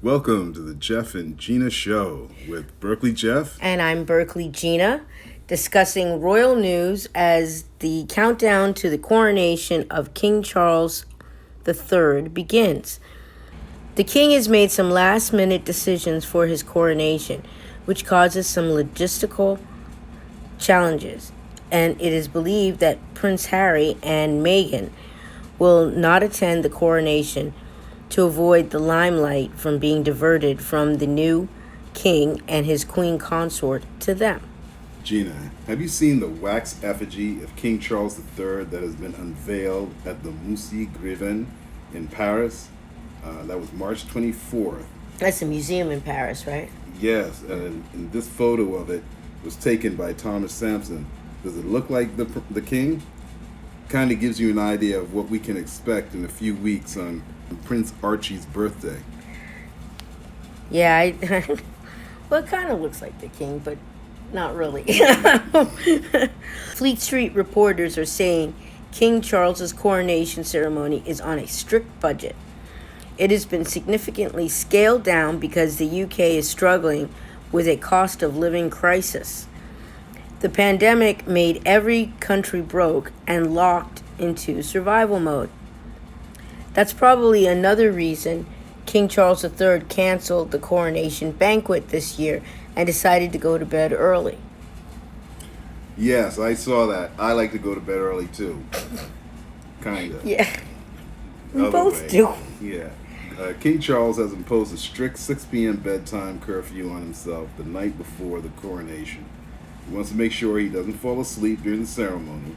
Welcome to the Geoff and Gena Show with Berkeley Geoff. And I'm Berkeley Gena, discussing royal news as the countdown to the coronation of King Charles III begins. The king has made some last-minute decisions for his coronation, which causes some logistical challenges, and it is believed that Prince Harry and Meghan will not attend the coronation to avoid the limelight from being diverted from the new king and his queen consort to them. Gena, have you seen the wax effigy of King Charles III that has been unveiled at the Musée Griffin in Paris? That was March 24th. That's a museum in Paris, right? Yes, and this photo of it was taken by Thomas Sampson. Does it look like the king? Kind of gives you an idea of what we can expect in a few weeks on Prince Archie's birthday. Yeah, well, it kind of looks like the king, but not really. Fleet Street reporters are saying King Charles's coronation ceremony is on a strict budget. It has been significantly scaled down because the UK is struggling with a cost of living crisis. The pandemic made every country broke and locked into survival mode. That's probably another reason King Charles III canceled the coronation banquet this year and decided to go to bed early. Yes, I saw that. I like to go to bed early too. Kinda. Yeah, we Other both way. do. Yeah. King Charles has imposed a strict 6 p.m. bedtime curfew on himself the night before the coronation. He wants to make sure he doesn't fall asleep during the ceremony.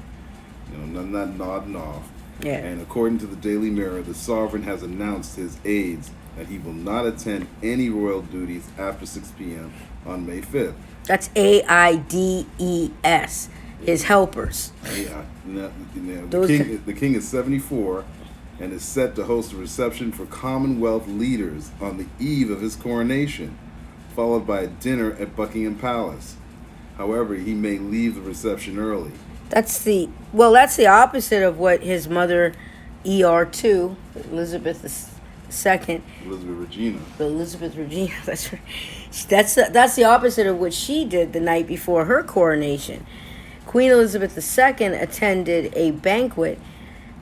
None of that nodding off. Yeah. And according to the Daily Mirror, the sovereign has announced his aides that he will not attend any royal duties after 6 p.m. on May 5th. That's AIDS, his helpers. Yeah. The king is 74 and is set to host a reception for Commonwealth leaders on the eve of his coronation, followed by a dinner at Buckingham Palace. However, he may leave the reception early. That's the opposite of what his mother, ER2, Elizabeth II. Elizabeth Regina. That's right. That's the opposite of what she did the night before her coronation. Queen Elizabeth II attended a banquet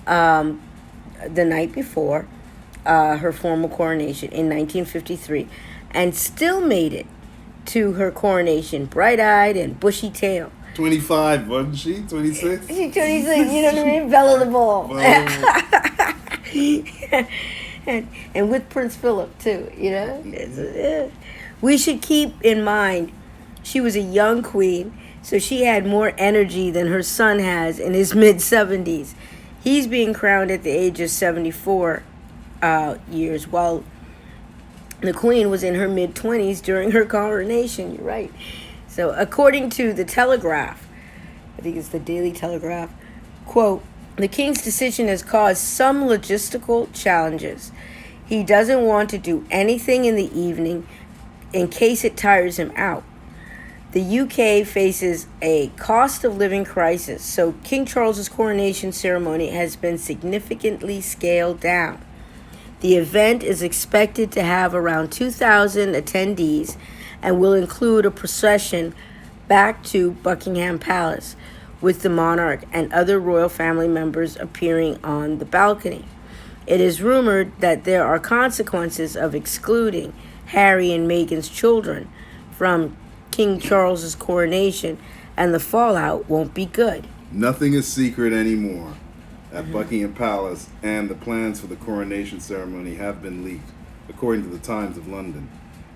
the night before her formal coronation in 1953, and still made it to her coronation bright-eyed and bushy-tailed. 25, wasn't she? 26? She's 26, you know what I mean? Belle of the Ball. and with Prince Philip, too, you know? We should keep in mind she was a young queen, so she had more energy than her son has in his mid-70s. He's being crowned at the age of 74 years, while the queen was in her mid-20s during her coronation. You're right. So, according to the Telegraph, I think it's the Daily Telegraph, quote, the king's decision has caused some logistical challenges. He doesn't want to do anything in the evening in case it tires him out. The UK faces a cost of living crisis, so King Charles's coronation ceremony has been significantly scaled down. The event is expected to have around 2,000 attendees and will include a procession back to Buckingham Palace with the monarch and other royal family members appearing on the balcony. It is rumored that there are consequences of excluding Harry and Meghan's children from King Charles's coronation, and the fallout won't be good. Nothing is secret anymore at Buckingham Palace, and the plans for the coronation ceremony have been leaked, according to the Times of London.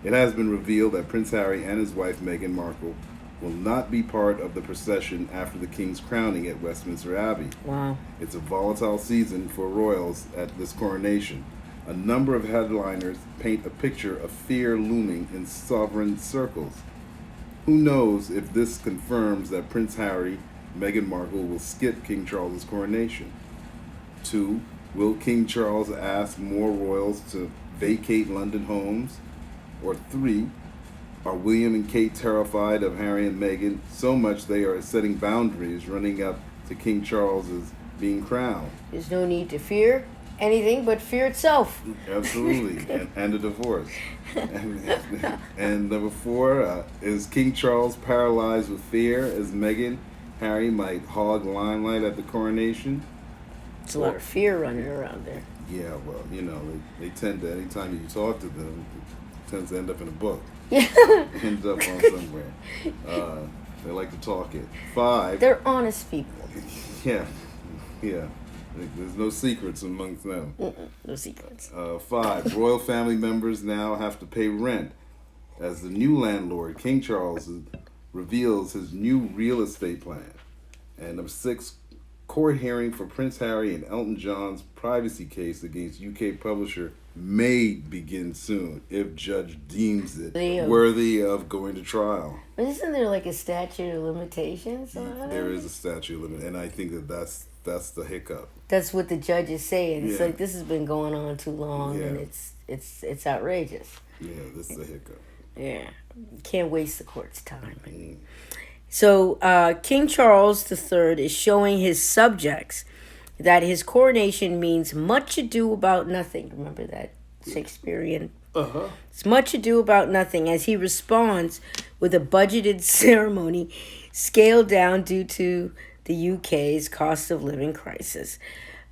It has been revealed that Prince Harry and his wife Meghan Markle will not be part of the procession after the king's crowning at Westminster Abbey. Wow. It's a volatile season for royals at this coronation. A number of headliners paint a picture of fear looming in sovereign circles. Who knows if this confirms that Prince Harry, Meghan Markle will skip King Charles's coronation? 2. Will King Charles ask more royals to vacate London homes? Or 3. Are William and Kate terrified of Harry and Meghan so much they are setting boundaries running up to King Charles's being crowned? There's no need to fear. anything but fear itself. Absolutely, and a divorce. And number four is King Charles paralyzed with fear as Meghan, Harry might hog limelight at the coronation. It's a lot Or, of fear running around there. yeah, well, they tend to, anytime you talk to them, it tends to end up in a book. Yeah. Ends up on somewhere. Uh, they like to talk it. Five. They're honest people. Yeah, yeah. There's no secrets amongst them. No secrets. Five. Royal family members now have to pay rent. As the new landlord, King Charles reveals his new real estate plan. And number six, court hearing for Prince Harry and Elton John's privacy case against UK publisher may begin soon if judge deems it worthy of going to trial. But isn't there like a statute of limitations on it? There is a statute limit, and I think that's the hiccup. That's what the judge is saying. It's Yeah. like this has been going on too long, Yeah. and it's outrageous. Yeah, this is a hiccup. Yeah, can't waste the court's time. So King Charles III is showing his subjects that his coronation means much ado about nothing. Remember that Shakespearean? Uh-huh. It's much ado about nothing as he responds with a budgeted ceremony scaled down due to the UK's cost of living crisis.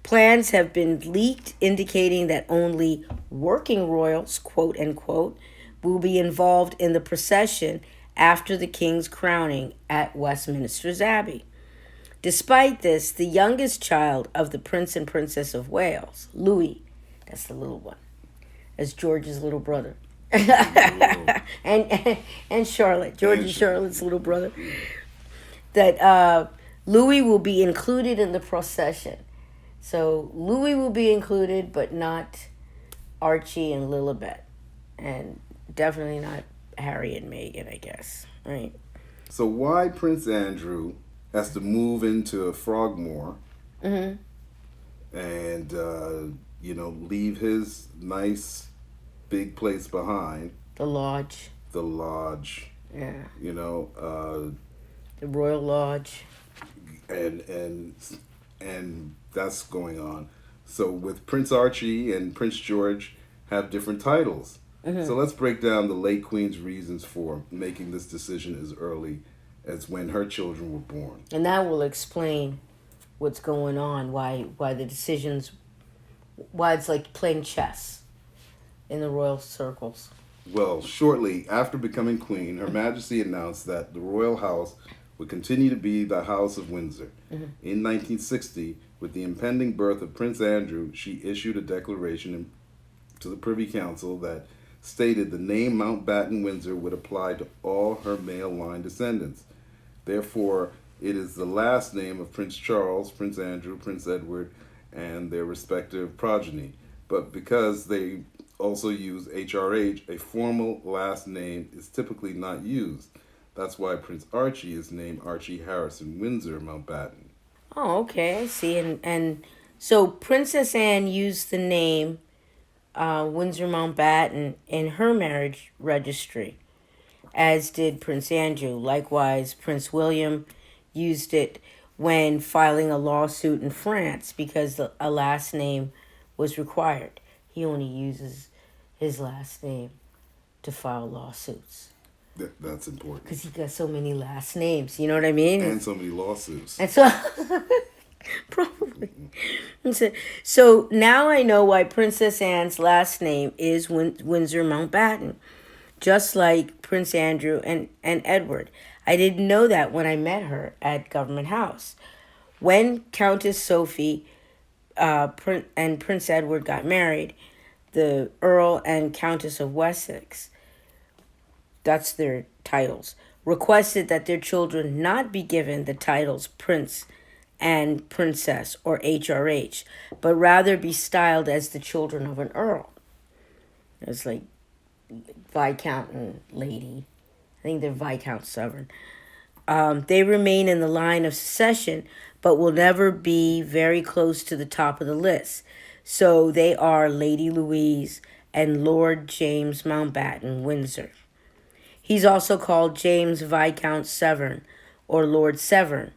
Plans have been leaked indicating that only working royals, quote unquote, will be involved in the procession after the king's crowning at Westminster's Abbey. Despite this, the youngest child of the Prince and Princess of Wales, Louis, that's the little one, as George's little brother, and Charlotte, George and Charlotte's little brother, that Louis will be included in the procession. So Louis will be included, but not Archie and Lilibet, and definitely not Harry and Meghan, I guess. Right? So why Prince Andrew has to move into Frogmore and leave his nice big place behind, The lodge. Yeah. The Royal Lodge. And that's going on. So with Prince Archie and Prince George have different titles. So let's break down the late Queen's reasons for making this decision as early as when her children were born. And that will explain what's going on, why the decisions, why it's like playing chess in the royal circles. Well, shortly after becoming queen, Her Majesty announced that the royal house would continue to be the House of Windsor. In 1960, with the impending birth of Prince Andrew, she issued a declaration to the Privy Council that stated the name Mountbatten Windsor would apply to all her male line descendants. Therefore, it is the last name of Prince Charles, Prince Andrew, Prince Edward, and their respective progeny. But because they also use HRH, a formal last name is typically not used. That's why Prince Archie is named Archie Harrison Windsor Mountbatten. Oh, okay, I see. And so Princess Anne used the name Windsor Mountbatten in her marriage registry, as did Prince Andrew. Likewise, Prince William used it when filing a lawsuit in France because a last name was required. He only uses his last name to file lawsuits. That's important. Because he got so many last names, you know what I mean? And so many lawsuits. And so, probably. So now I know why Princess Anne's last name is Windsor Mountbatten, just like Prince Andrew and Edward. I didn't know that when I met her at Government House. When Countess Sophie and Prince Edward got married, the Earl and Countess of Wessex, that's their titles, requested that their children not be given the titles Prince and Princess or HRH, but rather be styled as the children of an Earl. It's like Viscount and Lady. I think they're Viscount Severn. They remain in the line of succession, but will never be very close to the top of the list. So they are Lady Louise and Lord James Mountbatten Windsor. He's also called James Viscount Severn or Lord Severn,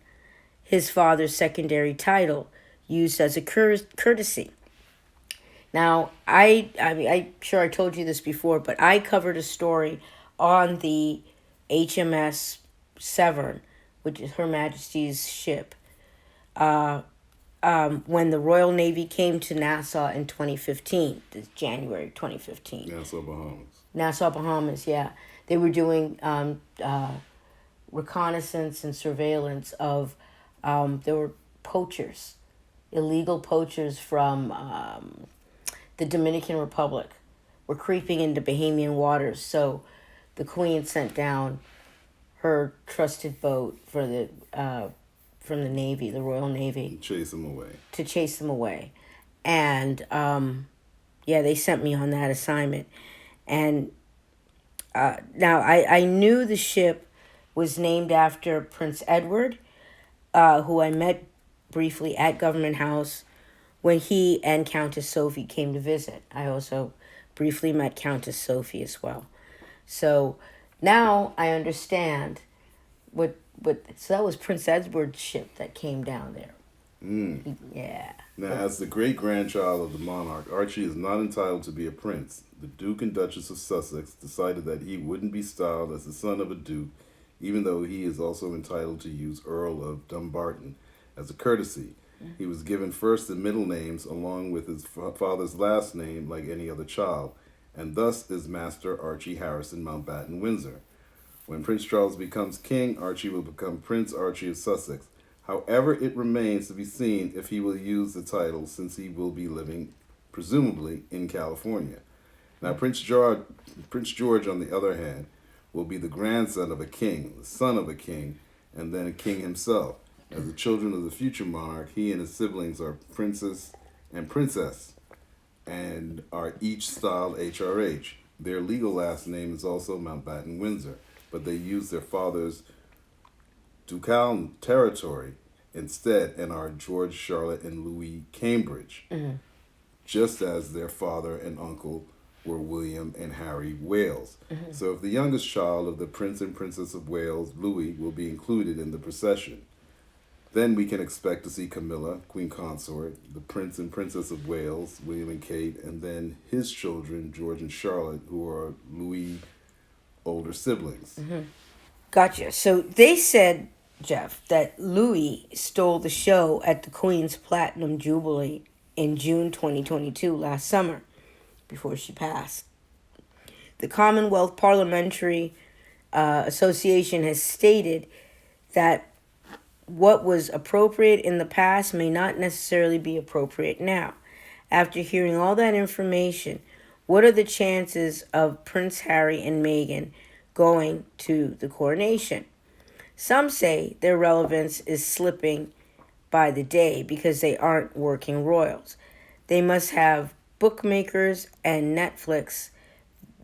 his father's secondary title used as a courtesy. Now, I'm sure I told you this before, but I covered a story on the HMS Severn, which is Her Majesty's ship, when the Royal Navy came to Nassau in 2015, this January 2015. Nassau, Bahamas. Nassau, Bahamas, yeah. They were doing reconnaissance and surveillance of, there were poachers, illegal poachers from the Dominican Republic were creeping into Bahamian waters. So the Queen sent down her trusted boat for the from the Navy, the Royal Navy, Chase them away. To chase them away. And yeah, they sent me on that assignment. And now I knew the ship was named after Prince Edward, who I met briefly at Government House when he and Countess Sophie came to visit. I also briefly met Countess Sophie as well. So now I understand so that was Prince Edward's ship that came down there. Yeah. Now, as the great-grandchild of the monarch, Archie is not entitled to be a prince. The Duke and Duchess of Sussex decided that he wouldn't be styled as the son of a duke, even though he is also entitled to use Earl of Dumbarton as a courtesy. He was given first and middle names along with his father's last name like any other child, and thus is Master Archie Harrison Mountbatten Windsor. When Prince Charles becomes king, Archie will become Prince Archie of Sussex. However, it remains to be seen if he will use the title since he will be living, presumably, in California. Now, Prince George, on the other hand, will be the grandson of a king, the son of a king, and then a king himself. As the children of the future monarch, he and his siblings are princess and princess, and are each styled HRH. Their legal last name is also Mountbatten Windsor, but they use their father's ducal territory instead and are George, Charlotte, and Louis Cambridge, just as their father and uncle were William and Harry Wales. So if the youngest child of the Prince and Princess of Wales, Louis, will be included in the procession, then we can expect to see Camilla, Queen Consort, the Prince and Princess of Wales, William and Kate, and then his children, George and Charlotte, who are Louis' older siblings. Gotcha. So they said, Geoff, that Louis stole the show at the Queen's Platinum Jubilee in June 2022, last summer, before she passed. The Commonwealth Parliamentary Association has stated that what was appropriate in the past may not necessarily be appropriate now. After hearing all that information, what are the chances of Prince Harry and Meghan going to the coronation? Some say their relevance is slipping by the day because they aren't working royals. They must have bookmakers and Netflix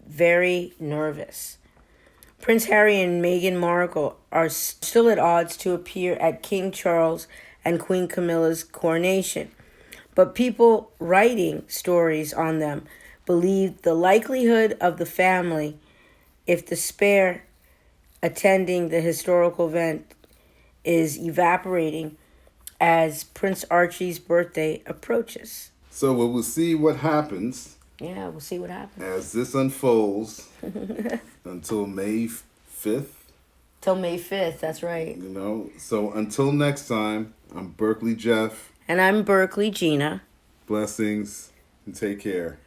very nervous. Prince Harry and Meghan Markle are still at odds to appear at King Charles and Queen Camilla's coronation, but people writing stories on them believe the likelihood of the family, if the spare attending the historical event, is evaporating as Prince Archie's birthday approaches. So we will see what happens. Yeah, we'll see what happens. As this unfolds until May 5th. Till May 5th, that's right. You know, so until next time, I'm Berkeley Geoff. And I'm Berkeley Gena. Blessings and take care.